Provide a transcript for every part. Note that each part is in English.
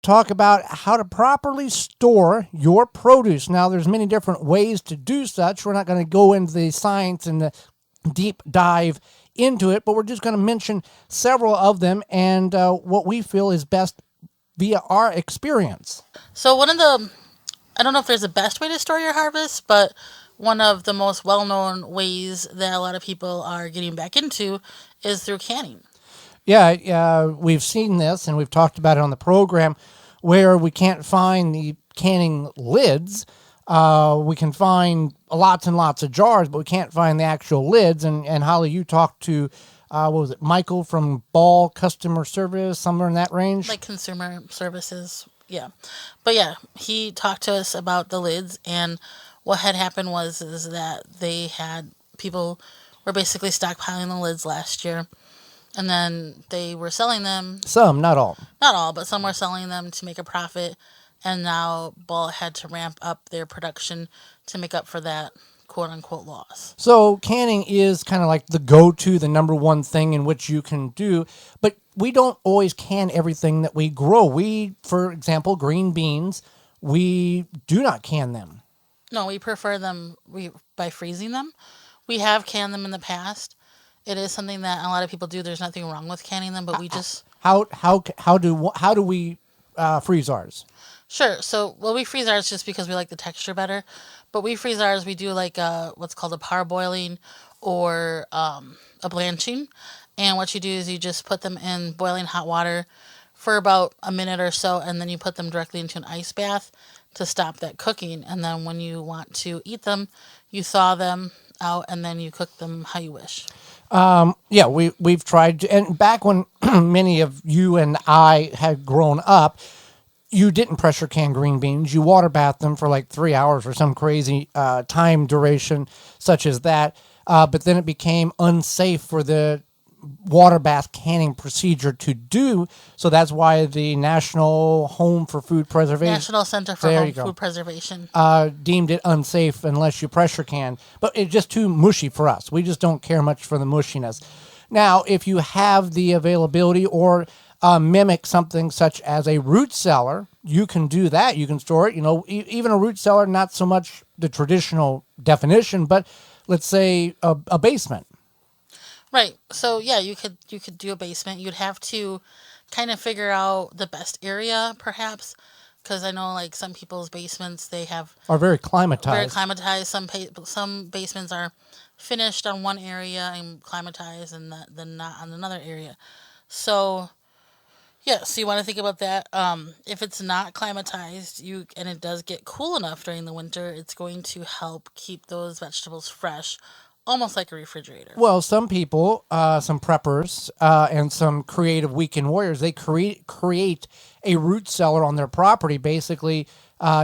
talk about how to properly store your produce. Now, there's many different ways to do such. We're not going to go into the science and the deep dive into it, but we're just going to mention several of them and what we feel is best via our experience. So I don't know if there's a best way to store your harvest, but one of the most well-known ways that a lot of people are getting back into is through canning. Yeah, we've seen this and we've talked about it on the program where we can't find the canning lids. We can find lots and lots of jars, but we can't find the actual lids. And Holly, you talked to, what was it, Michael from Ball Customer Service, somewhere in that range? Like consumer services. Yeah. But yeah, he talked to us about the lids, and what had happened was is that they had people were basically stockpiling the lids last year, and then they were selling them. Some, not all. Not all, but some were selling them to make a profit, and now Ball had to ramp up their production to make up for that quote unquote loss. So canning is kind of like the go-to, the number one thing in which you can do, but we don't always can everything that we grow. We, for example, green beans, we do not can them. No, we prefer them by freezing them. We have canned them in the past. It is something that a lot of people do. There's nothing wrong with canning them, but we just How do we freeze ours? sure. So well, we freeze ours just because we like the texture better. But we freeze ours. We do like what's called a parboiling or a blanching. And what you do is you just put them in boiling hot water for about a minute or so, and then you put them directly into an ice bath to stop that cooking. And then when you want to eat them, you thaw them out, and then you cook them how you wish. Yeah, we've tried to, and back when many of you and I had grown up, you didn't pressure can green beans. You water bath them for like 3 hours or some crazy time duration such as that. But then it became unsafe for the water bath canning procedure to do. So that's why the National Home for Food Preservation, National Center for there Home you go, Food Preservation. deemed it unsafe unless you pressure can. But it's just too mushy for us. We just don't care much for the mushiness. Now, if you have the availability or mimic something such as a root cellar, you can do that. You can store it. Even a root cellar, not so much the traditional definition, but let's say a basement. Right. So yeah, you could do a basement. You'd have to kind of figure out the best area, perhaps, because I know like some people's basements they have Are very very climatized. climatized. Some basements are finished on one area and climatized, and then not on another area. So yeah, so you want to think about that. If it's not climatized, you and it does get cool enough during the winter, it's going to help keep those vegetables fresh, almost like a refrigerator. Well, some people, some preppers, and some creative weekend warriors, they create a root cellar on their property, basically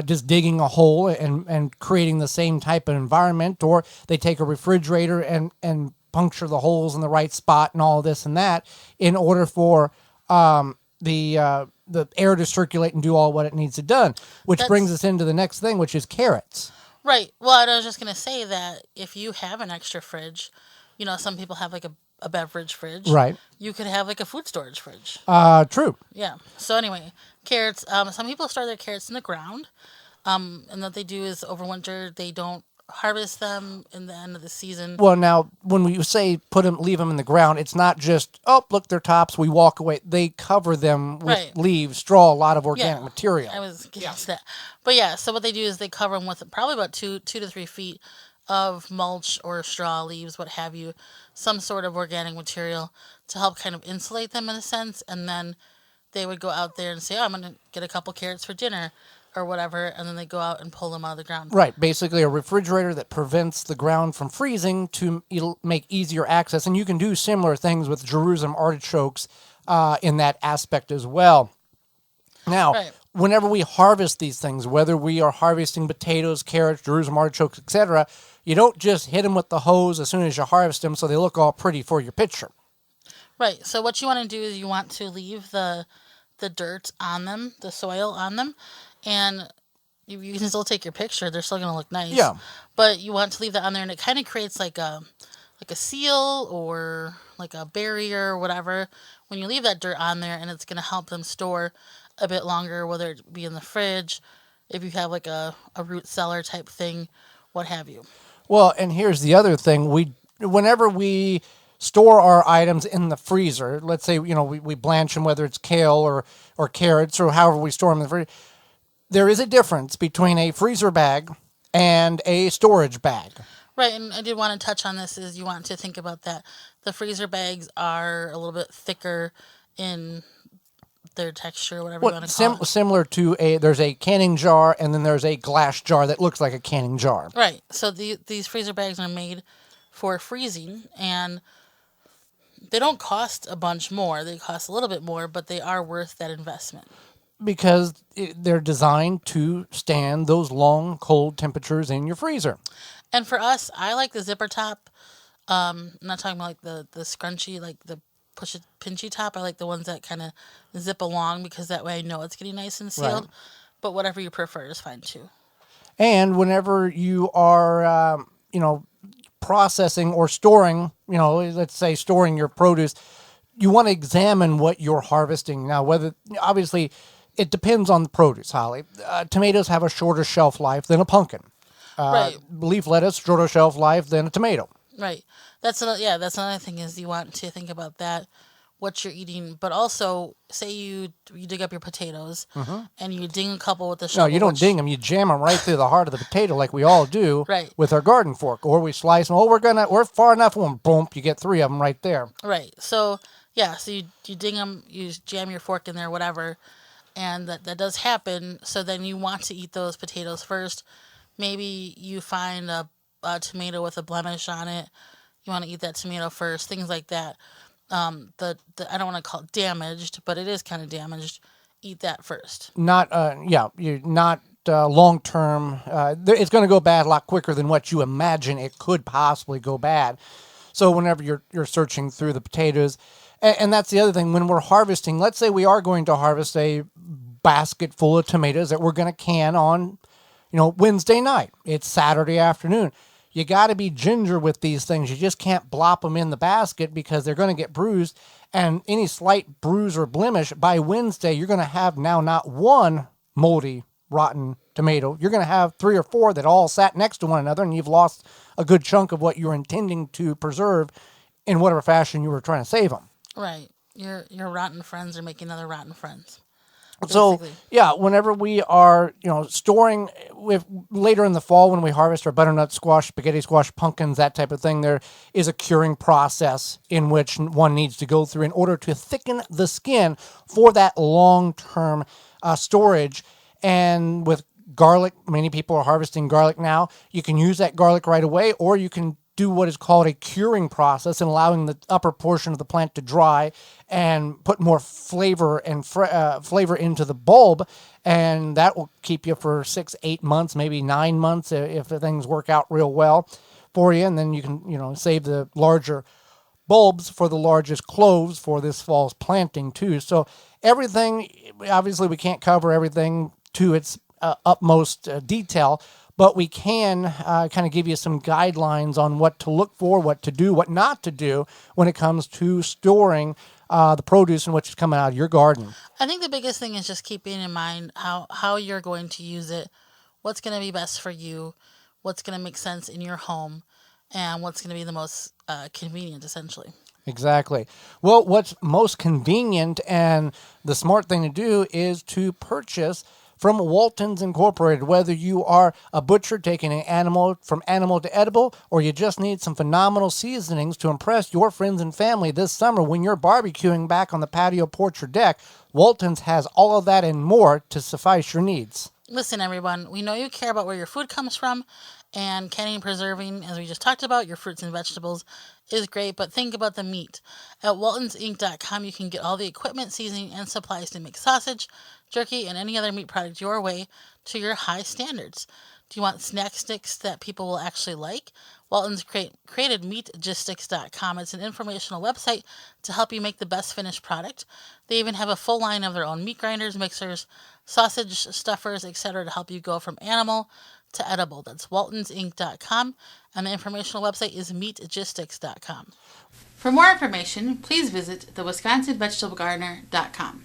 just digging a hole and creating the same type of environment, or they take a refrigerator and puncture the holes in the right spot and all this and that in order for the air to circulate and do all what it needs to done. Which brings That's us into the next thing, which is carrots. right. Well, and I was just gonna say that if you have an extra fridge, some people have like a beverage fridge. Right. You could have like a food storage fridge. True. Yeah. So anyway, carrots. Some people store their carrots in the ground. And what they do is overwinter. They don't harvest them in the end of the season. Well, now when we say leave them in the ground, it's not just look, they're tops. We walk away. They cover them with Right. leaves, straw, a lot of organic Yeah. material. I was getting to that. But yeah, so what they do is they cover them with probably about 2 to 3 feet of mulch or straw, leaves, what have you, some sort of organic material to help kind of insulate them in a sense. And then they would go out there and say, "Oh, I'm gonna get a couple carrots for dinner," or whatever, and then they go out and pull them out of the ground. Right, basically a refrigerator that prevents the ground from freezing to make easier access, and you can do similar things with Jerusalem artichokes in that aspect as well. Now, Right. whenever we harvest these things, whether we are harvesting potatoes, carrots, Jerusalem artichokes, etc., you don't just hit them with the hose as soon as you harvest them so they look all pretty for your picture. Right. So what you want to do is you want to leave the dirt on them, the soil on them, and you can still take your picture. They're still going to look nice. Yeah. But you want to leave that on there, and it kind of creates like a seal or like a barrier or whatever when you leave that dirt on there, and it's going to help them store a bit longer, whether it be in the fridge, if you have like a root cellar type thing, what have you. Well, and here's the other thing: whenever we store our items in the freezer, let's say we blanch them, whether it's kale or carrots or however we store them in the freezer. There is a difference between a freezer bag and a storage bag. Right, and I did want to touch on this is you want to think about that. The freezer bags are a little bit thicker in their texture, whatever you Well, want to call it. similar to there's a canning jar and then there's a glass jar that looks like a canning jar. Right, so these freezer bags are made for freezing, and they don't cost a bunch more. They cost a little bit more, but they are worth that investment. Because they're designed to stand those long, cold temperatures in your freezer. And for us, I like the zipper top. I'm not talking about like the scrunchy, like the push it pinchy top. I like the ones that kind of zip along because that way I know it's getting nice and sealed. Right. But whatever you prefer is fine too. And whenever you are, processing or storing, let's say storing your produce, you want to examine what you're harvesting. Now, whether obviously it depends on the produce, Holly. Tomatoes have a shorter shelf life than a pumpkin. Right, Leaf lettuce, shorter shelf life than a tomato. right. That's another, yeah. That's another thing is you want to think about that, what you're eating, but also say you dig up your potatoes and you ding a couple with the No, shovel. you don't which- ding them. You jam them right through the heart of the potato, like we all do Right. with our garden fork, or we slice them. Oh, we're far enough. One boom, you get 3 of them right there. Right. So yeah. So you ding them, you jam your fork in there, whatever, and that does happen. So then you want to eat those potatoes first. Maybe you find a tomato with a blemish on it. You want to eat that tomato first. Things like that. I don't want to call it damaged, but it is kind of damaged. Eat that first. Not, you're not long term. It's going to go bad a lot quicker than what you imagine it could possibly go bad. So whenever you're searching through the potatoes, and that's the other thing when we're harvesting. Let's say we are going to harvest a basket full of tomatoes that we're going to can on, Wednesday night. It's Saturday afternoon. You got to be ginger with these things. You just can't blop them in the basket because they're going to get bruised. And any slight bruise or blemish by Wednesday, you're going to have now not one moldy, rotten tomato. You're going to have 3 or 4 that all sat next to one another, and you've lost a good chunk of what you were intending to preserve in whatever fashion you were trying to save them. Right. Your rotten friends are making other rotten friends. So Basically. yeah, whenever we are, storing with later in the fall when we harvest our butternut squash, spaghetti squash, pumpkins, that type of thing, there is a curing process in which one needs to go through in order to thicken the skin for that long-term storage. And with garlic, many people are harvesting garlic now. You can use that garlic right away, or you can do what is called a curing process and allowing the upper portion of the plant to dry and put more flavor and flavor into the bulb, and that will keep you for 6, 8 months, maybe 9 months if things work out real well for you, and then you can save the larger bulbs for the largest cloves for this fall's planting too. So everything, obviously we can't cover everything to its utmost detail, but we can kind of give you some guidelines on what to look for, what to do, what not to do when it comes to storing the produce and what's coming out of your garden. I think the biggest thing is just keeping in mind how you're going to use it, what's going to be best for you, what's going to make sense in your home, and what's going to be the most convenient, essentially. Exactly. Well, what's most convenient and the smart thing to do is to purchase from Walton's Incorporated. Whether you are a butcher taking an animal from animal to edible, or you just need some phenomenal seasonings to impress your friends and family this summer when you're barbecuing back on the patio, porch, or deck, Walton's has all of that and more to suffice your needs. Listen, everyone, we know you care about where your food comes from, and canning and preserving, as we just talked about, your fruits and vegetables is great, but think about the meat. At waltonsinc.com, you can get all the equipment, seasoning, and supplies to make sausage, jerky, and any other meat product your way to your high standards. Do you want snack sticks that people will actually like? Walton's created meatgistics.com. It's an informational website to help you make the best finished product. They even have a full line of their own meat grinders, mixers, sausage stuffers, etc. to help you go from animal to edible. That's waltonsinc.com, and the informational website is meatgistics.com. For more information, please visit thewisconsinvegetablegardener.com.